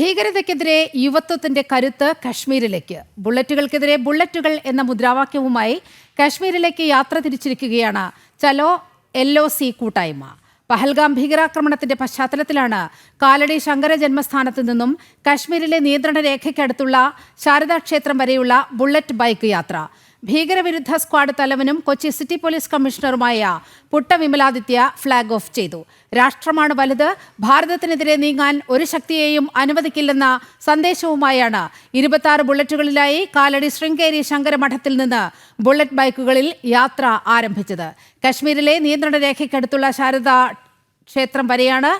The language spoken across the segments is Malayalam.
ഭീകരതയ്ക്കെതിരെ യുവത്വത്തിന്റെ കരുത്ത് കശ്മീരിലേക്ക്. ബുള്ളറ്റുകൾക്കെതിരെ ബുള്ളറ്റുകൾ എന്ന മുദ്രാവാക്യവുമായി കശ്മീരിലേക്ക് യാത്ര തിരിച്ചിരിക്കുകയാണ് ചലോ LOC കൂട്ടായ്മ. പഹൽഗാം ഭീകരാക്രമണത്തിന്റെ പശ്ചാത്തലത്തിലാണ് കാലടി ശങ്കര ജന്മസ്ഥാനത്ത് നിന്നും കശ്മീരിലെ നിയന്ത്രണ രേഖയ്ക്കടുത്തുള്ള ശാരദാക്ഷേത്രം വരെയുള്ള ബുള്ളറ്റ് ബൈക്ക് യാത്ര. ഭീകരവിരുദ്ധ സ്ക്വാഡ് തലവനും കൊച്ചി സിറ്റി പോലീസ് കമ്മീഷണറുമായ പുട്ട വിമലാദിത്യ ഫ്ളാഗ് ഓഫ് ചെയ്തു. രാഷ്ട്രമാണ് വലുത്, ഭാരതത്തിനെതിരെ നീങ്ങാൻ ഒരു ശക്തിയെയും അനുവദിക്കില്ലെന്ന സന്ദേശവുമായാണ് 26 ബുള്ളറ്റുകളിലായി കാലടി ശൃംഗേരി ശങ്കരമഠത്തിൽ നിന്ന് ബുള്ളറ്റ് ബൈക്കുകളിൽ യാത്ര ആരംഭിച്ചത്. കശ്മീരിലെ നിയന്ത്രണ രേഖയ്ക്കടുത്തുള്ള ശാരദാ ക്ഷേത്രം വരെയാണ്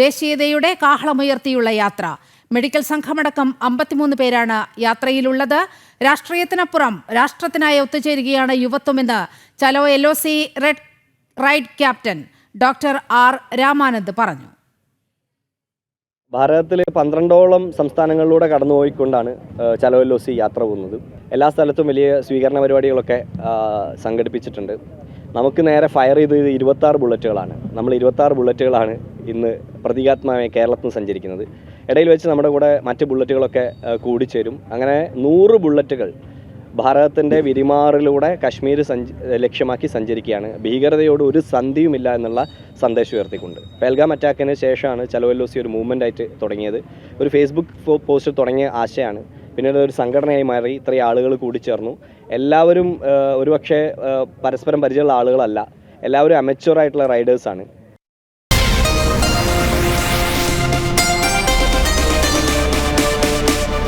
ദേശീയതയുടെ കാഹളമുയർത്തിയുള്ള യാത്ര. മെഡിക്കൽ സംഘമടക്കം 53 പേരാണ് യാത്രയിലുള്ളത്. രാഷ്ട്രീയത്തിനപ്പുറം രാഷ്ട്രത്തിനായി ഒത്തുചേരുകയാണ് യുവത്വമെന്ന് ചലോ LOC red ride captain doctor R Ramanand പറഞ്ഞു. ഭാരതത്തിൽ 12ഓളം സംസ്ഥാനങ്ങളിലൂടെ കടന്നുപോയിക്കൊണ്ടാണ് ചലോ LOC യാത്ര പോകുന്നത്. എല്ലാ സ്ഥലത്തും വലിയ സ്വീകരണ പരിപാടികളൊക്കെ സംഘടിപ്പിച്ചിട്ടുണ്ട്. നമുക്ക് നേരെ ഫയർ ചെയ്ത് 26 ബുള്ളറ്റുകളാണ്. നമ്മൾ 26 ബുള്ളറ്റുകളാണ് ഇന്ന് പ്രതീകാത്മകമായി കേരളത്തിൽ സഞ്ചരിക്കുന്നത്. ഇടയിൽ വെച്ച് നമ്മുടെ കൂടെ മറ്റ് ബുള്ളറ്റുകളൊക്കെ കൂടിച്ചേരും. അങ്ങനെ 100 ബുള്ളറ്റുകൾ ഭാരതത്തിൻ്റെ വിരിമാറിലൂടെ കശ്മീർ ലക്ഷ്യമാക്കി സഞ്ചരിക്കുകയാണ്. ഭീകരതയോട് ഒരു സന്ധിയുമില്ല എന്നുള്ള സന്ദേശം ഉയർത്തിക്കൊണ്ട്. പഹൽഗാം അറ്റാക്കിന് ശേഷമാണ് ചലോ LOC ഒരു മൂവ്മെൻ്റ് ആയിട്ട് തുടങ്ങിയത്. ഒരു ഫേസ്ബുക്ക് പോസ്റ്റ് തുടങ്ങിയ ആശയമാണ്. പിന്നീട് ഒരു സംഘടനയായി മാറി. ഇത്രയും ആളുകൾ കൂടിച്ചേർന്നു. എല്ലാവരും ഒരുപക്ഷെ പരസ്പരം പരിചയമുള്ള ആളുകളല്ല, എല്ലാവരും അമച്വർ ആയിട്ടുള്ള റൈഡേഴ്സാണ്.